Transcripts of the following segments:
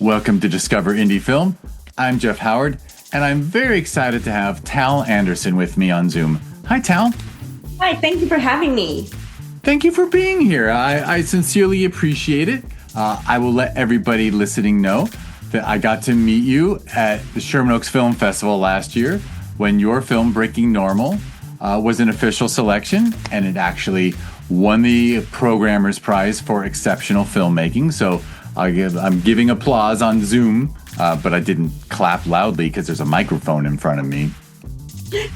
Welcome to Discover Indie Film. I'm Jeff Howard, and I'm very excited to have Tal Anderson with me on Zoom. Hi, Tal. Hi, thank you for having me. Thank you for being here. I sincerely appreciate it. I will let everybody listening know that I got to meet you at the Sherman Oaks Film Festival last year when your film, Breaking Normal, was an official selection, and it actually won the Programmer's Prize for Exceptional Filmmaking. So I'm giving applause on Zoom, but I didn't clap loudly because there's a microphone in front of me.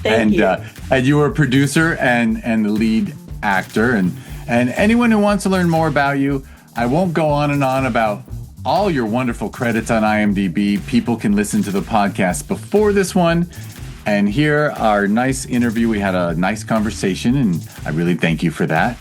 Thank you. And you were a producer and the lead actor. And anyone who wants to learn more about you, I won't go on and on about all your wonderful credits on IMDb. People can listen to the podcast before this one and hear our nice interview. We had a nice conversation, and I really thank you for that.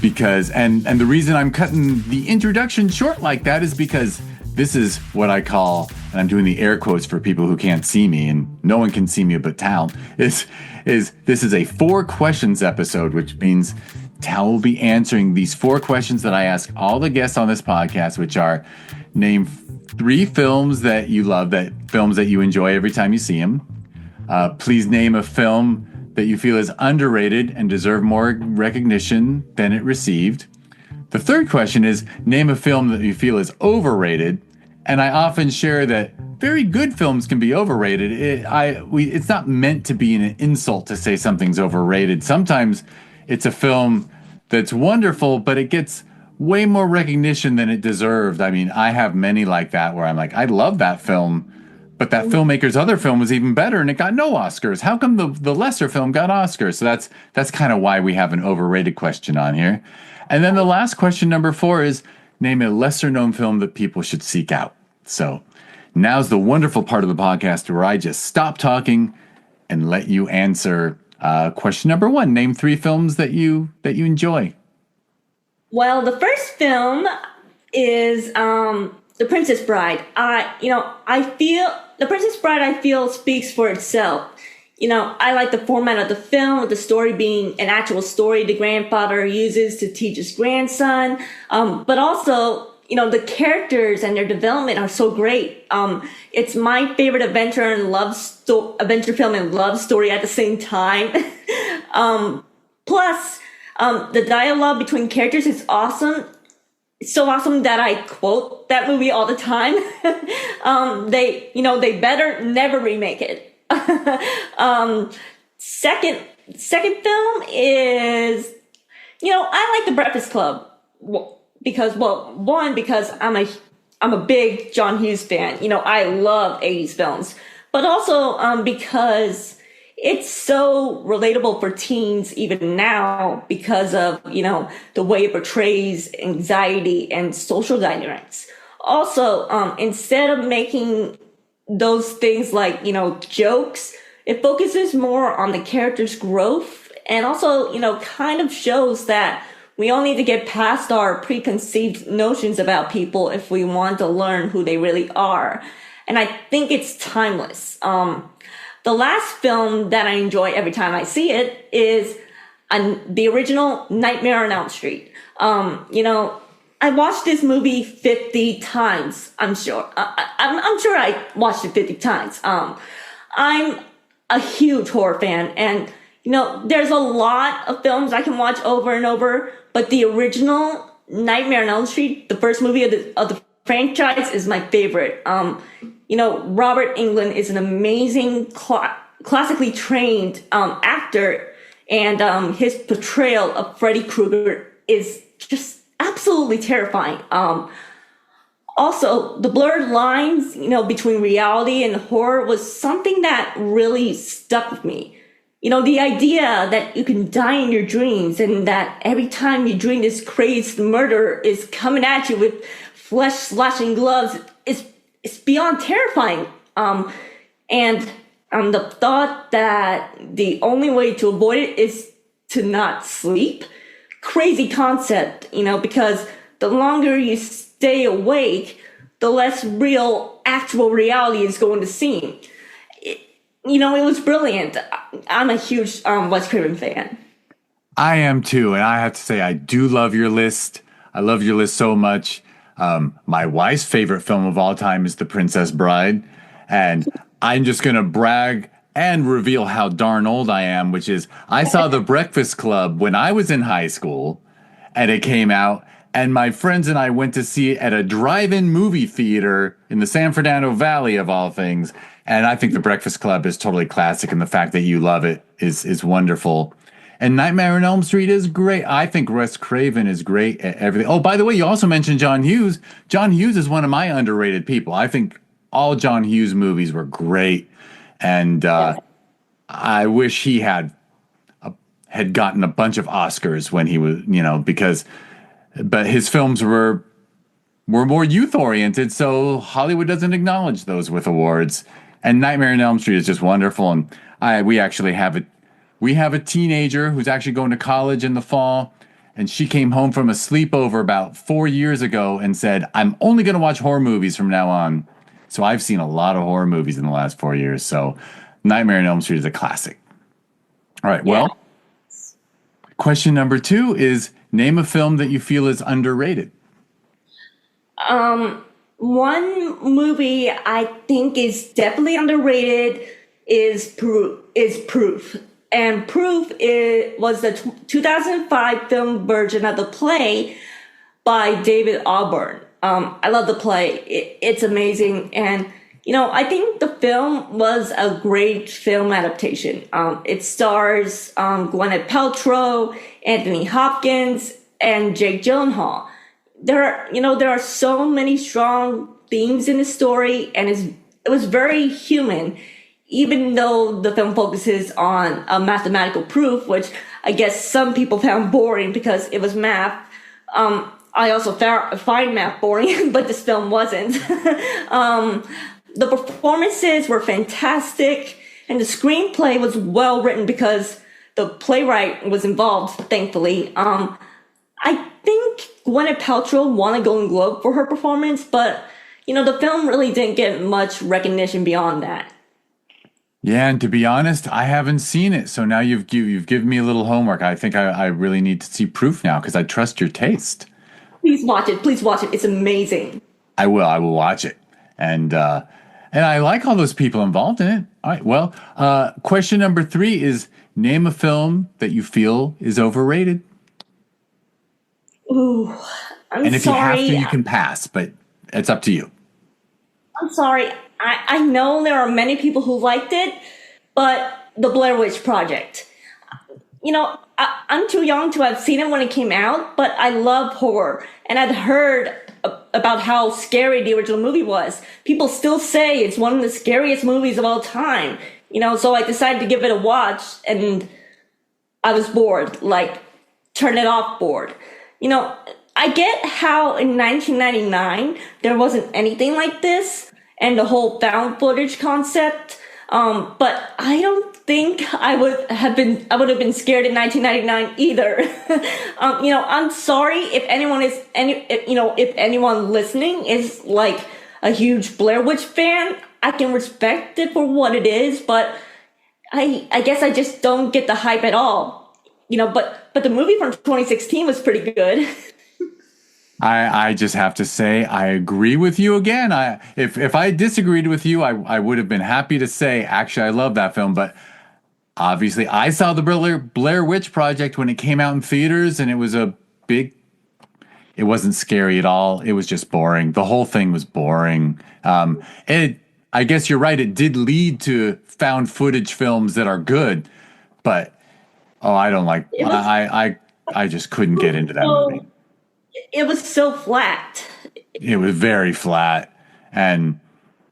Because, and the reason I'm cutting the introduction short like that is because this is what I call, and I'm doing the air quotes for people who can't see me, and no one can see me but Tal, is this is a 4 questions episode, which means Tal will be answering these 4 questions that I ask all the guests on this podcast, which are: name 3 films that you love, films that you enjoy every time you see them. Please name a film that you feel is underrated and deserve more recognition than it received. The third question is, name a film that you feel is overrated. And I often share that very good films can be overrated. It's not meant to be an insult to say something's overrated. Sometimes it's a film that's wonderful, but it gets way more recognition than it deserved. I mean, I have many like that where I'm like, I love that film, but that filmmaker's other film was even better and it got no Oscars. How come the lesser film got Oscars? So that's kind of why we have an overrated question on here. And then the last question, number 4, is name a lesser known film that people should seek out. So now's the wonderful part of the podcast where I just stop talking and let you answer question number 1. Name 3 films that you enjoy. Well, the first film is The Princess Bride. I feel The Princess Bride, speaks for itself. I like the format of the film, with the story being an actual story the grandfather uses to teach his grandson. But also, the characters and their development are so great. It's my favorite adventure film and love story at the same time. Plus, the dialogue between characters is awesome. It's so awesome that I quote that movie all the time. They better never remake it. Second film is, I like The Breakfast Club because I'm a big John Hughes fan. I love 80s films, but also because it's so relatable for teens even now because of, the way it portrays anxiety and social dynamics. Also, instead of making those things like, jokes, it focuses more on the character's growth and also, kind of shows that we all need to get past our preconceived notions about people if we want to learn who they really are. And I think it's timeless. The last film that I enjoy every time I see it is the original Nightmare on Elm Street. I watched this movie 50 times, I'm sure. I'm sure I watched it 50 times. I'm a huge horror fan, and, there's a lot of films I can watch over and over, but the original Nightmare on Elm Street, the first movie of the franchise, is my favorite. Robert Englund is an amazing, classically trained actor, and his portrayal of Freddy Krueger is just absolutely terrifying. Also, the blurred lines, between reality and horror was something that really stuck with me. The idea that you can die in your dreams and that every time you dream this crazed murderer is coming at you with flesh-slashing gloves is beyond terrifying. And the thought that the only way to avoid it is to not sleep. Crazy concept, because the longer you stay awake, the less real, actual reality is going to seem. It was brilliant. I'm a huge Wes Craven fan. I am too, and I have to say I do love your list. I love your list so much. My wife's favorite film of all time is The Princess Bride. And I'm just going to brag and reveal how darn old I am, which is I saw The Breakfast Club when I was in high school and it came out. And my friends and I went to see it at a drive-in movie theater in the San Fernando Valley, of all things. And I think The Breakfast Club is totally classic, and the fact that you love it is wonderful. And Nightmare on Elm Street is great. I think Wes Craven is great at everything. Oh, by the way, you also mentioned John Hughes. John Hughes is one of my underrated people. I think all John Hughes movies were great, and I wish he had gotten a bunch of Oscars when he was, but his films were more youth oriented, so Hollywood doesn't acknowledge those with awards. And Nightmare on Elm Street is just wonderful, and we actually have a teenager who's actually going to college in the fall, and she came home from a sleepover about 4 years ago and said, "I'm only going to watch horror movies from now on." So I've seen a lot of horror movies in the last 4 years. So Nightmare on Elm Street is a classic. All right. Well, question number 2 is name a film that you feel is underrated. One movie I think is definitely underrated is Proof. And Proof was the 2005 film version of the play by David Auburn. I love the play. It's amazing. And, I think the film was a great film adaptation. It stars Gwyneth Paltrow, Anthony Hopkins, and Jake Gyllenhaal. There are so many strong themes in the story, and it was very human, even though the film focuses on a mathematical proof, which I guess some people found boring because it was math. I also find math boring, but this film wasn't. The performances were fantastic, and the screenplay was well written because the playwright was involved, thankfully. I think Gwyneth Paltrow won a Golden Globe for her performance, but, the film really didn't get much recognition beyond that. Yeah, and to be honest, I haven't seen it. So now you've given me a little homework. I think I really need to see Proof now because I trust your taste. Please watch it. Please watch it. It's amazing. I will. I will watch it. And I like all those people involved in it. All right. Well, question number 3 is name a film that you feel is overrated. Ooh, and if sorry. you have to, you can pass, but it's up to you. I'm sorry. I know there are many people who liked it, but The Blair Witch Project. I'm too young to have seen it when it came out, but I love horror. And I'd heard about how scary the original movie was. People still say it's one of the scariest movies of all time. So I decided to give it a watch, and I was bored, turn it off bored. I get how in 1999 there wasn't anything like this and the whole found footage concept, but I don't think I would have been scared in 1999 either. I'm sorry if anyone listening is like a huge Blair Witch fan. I can respect it for what it is, but I guess I just don't get the hype at all. But the movie from 2016 was pretty good. I just have to say I agree with you again. If I disagreed with you, I would have been happy to say actually I love that film, but obviously I saw the Blair Witch Project when it came out in theaters, and it wasn't scary at all. It was just boring. The whole thing was boring. I guess you're right. It did lead to found footage films that are good, but I don't like. I just couldn't get into that movie. It was so flat. It was very flat and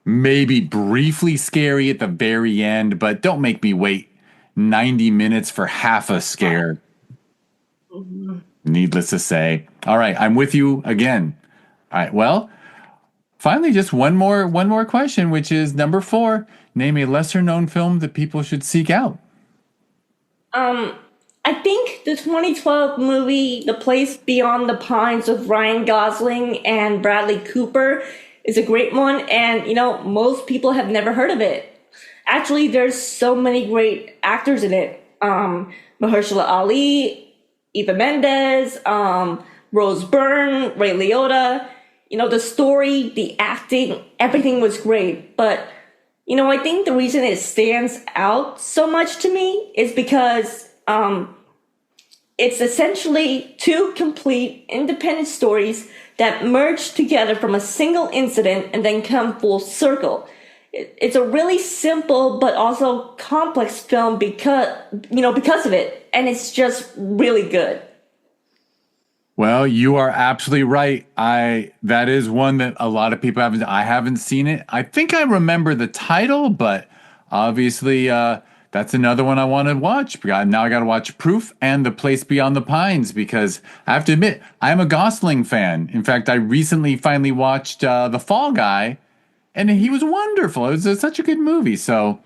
maybe briefly scary at the very end, but don't make me wait 90 minutes for half a scare. Mm-hmm. Needless to say. All right, I'm with you again. All right, well, finally, just one more question, which is number 4. Name a lesser known film that people should seek out. I think the 2012 movie, The Place Beyond the Pines with Ryan Gosling and Bradley Cooper is a great one. And, most people have never heard of it. Actually, there's so many great actors in it. Mahershala Ali, Eva Mendes, Rose Byrne, Ray Liotta. The story, the acting, everything was great. But, I think the reason it stands out so much to me is because it's essentially two complete independent stories that merge together from a single incident and then come full circle. It's a really simple but also complex film because of it, and it's just really good. Well, you are absolutely right. That is one that a lot of people haven't. I haven't seen it. I think I remember the title, but obviously that's another one I want to watch. Now I got to watch Proof and The Place Beyond the Pines because I have to admit I'm a Gosling fan. In fact, I recently finally watched The Fall Guy, and he was wonderful. It was such a good movie. So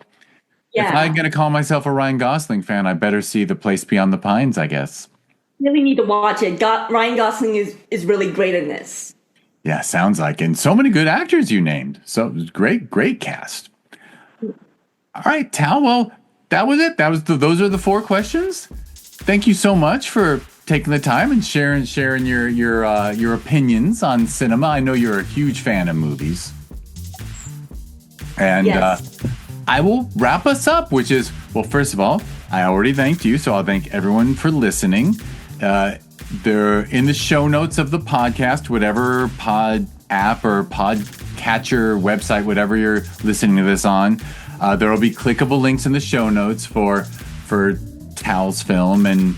if I'm going to call myself a Ryan Gosling fan, I better see The Place Beyond the Pines, I guess. Really need to watch it. Ryan Gosling is really great in this. Yeah, sounds like it. And so many good actors you named. So it was great cast. All right, Tal. Well, that was it. Those are the 4 questions. Thank you so much for taking the time and sharing your opinions on cinema. I know you're a huge fan of movies. And yes. I will wrap us up, which is, well, first of all, I already thanked you, so I'll thank everyone for listening. They're in the show notes of the podcast, whatever pod app or pod catcher website, whatever you're listening to this on. There will be clickable links in the show notes for Tal's film and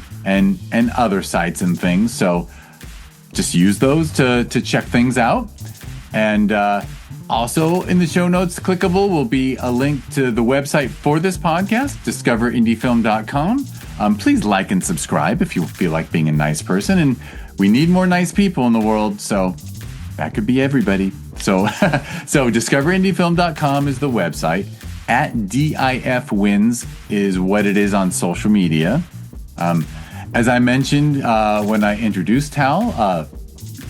other sites and things. So just use those to check things out. And also in the show notes, clickable will be a link to the website for this podcast, discoverindiefilm.com. Please like and subscribe if you feel like being a nice person. And we need more nice people in the world, so that could be everybody. So discoverindiefilm.com is the website. @DIFwins is what it is on social media. As I mentioned when I introduced Tal,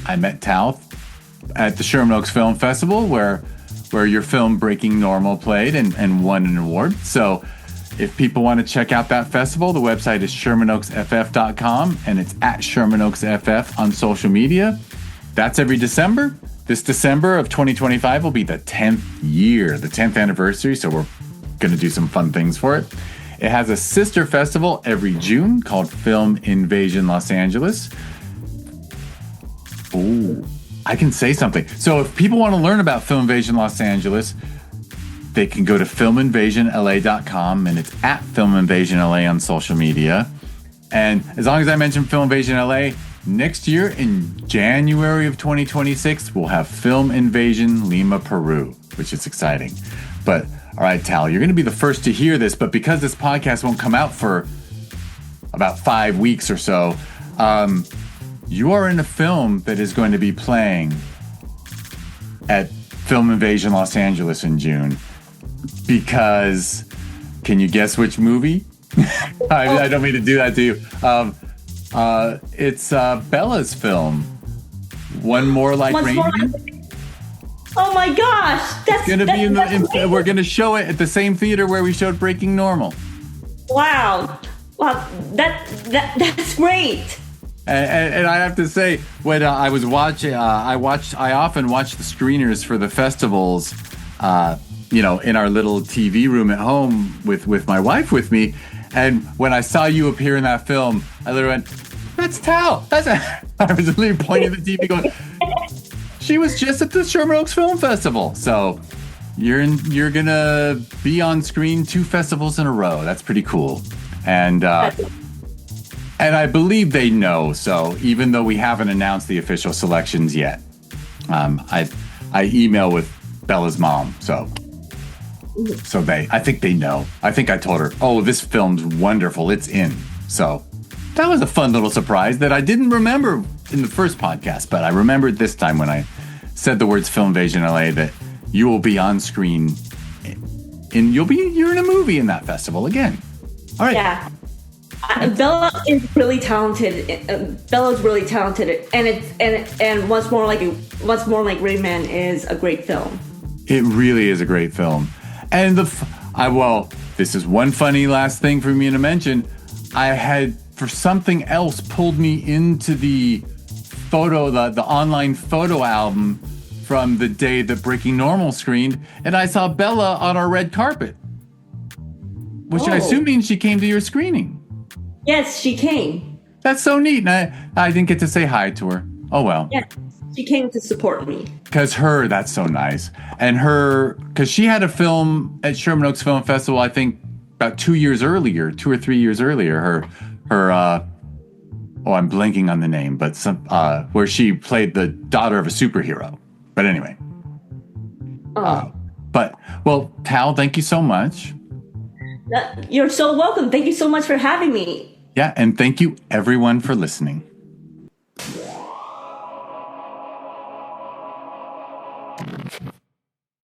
I met Tal at the Sherman Oaks Film Festival where your film Breaking Normal played and won an award. So if people want to check out that festival, the website is shermanoaksff.com, and it's @ShermanOaksFF on social media. That's every December. This December of 2025 will be the 10th anniversary, so we're going to do some fun things for it. It has a sister festival every June called Film Invasion Los Angeles. Oh, I can say something. So if people want to learn about Film Invasion Los Angeles, they can go to filminvasionla.com, and it's @filminvasionla on social media. And as long as I mention Film Invasion LA, next year in January of 2026, we'll have Film Invasion Lima, Peru, which is exciting. But all right, Tal, you're going to be the first to hear this, but because this podcast won't come out for about 5 weeks or so, you are in a film that is going to be playing at Film Invasion Los Angeles in June. Because, can you guess which movie? I don't mean to do that to you. It's Bella's film, One More Like Rain Man. Oh my gosh, that's going to be we're going to show it at the same theater where we showed Breaking Normal. Wow, that's great. And I have to say, when I was watching, I often watch the screeners for the festivals. In our little TV room at home with my wife with me. And when I saw you appear in that film, I literally went, "That's Tal." I was literally pointing at the TV going, "She was just at the Sherman Oaks Film Festival." So you're gonna be on screen 2 festivals in a row. That's pretty cool. And I believe they know. So even though we haven't announced the official selections yet, I email with Bella's mom. So I think they know. I think I told her, "Oh, this film's wonderful. It's in." So that was a fun little surprise that I didn't remember in the first podcast, but I remembered this time when I said the words Film Invasion LA that you will be on screen you're in a movie in that festival again. All right. Yeah. Bella is really talented. Bella's really talented, and Once More Like Rain Man is a great film. It really is a great film. And this is one funny last thing for me to mention. I had, for something else, pulled me into the the online photo album from the day that Breaking Normal screened, and I saw Bella on our red carpet, which I assume means she came to your screening. Yes, she came. That's so neat. And I didn't get to say hi to her. Oh, well. Yeah, she came to support me. That's so nice. And because she had a film at Sherman Oaks Film Festival, I think about 2 years earlier, 2 or 3 years earlier, I'm blanking on the name, but where she played the daughter of a superhero. But anyway. Tal, thank you so much. You're so welcome. Thank you so much for having me. Yeah, and thank you everyone for listening.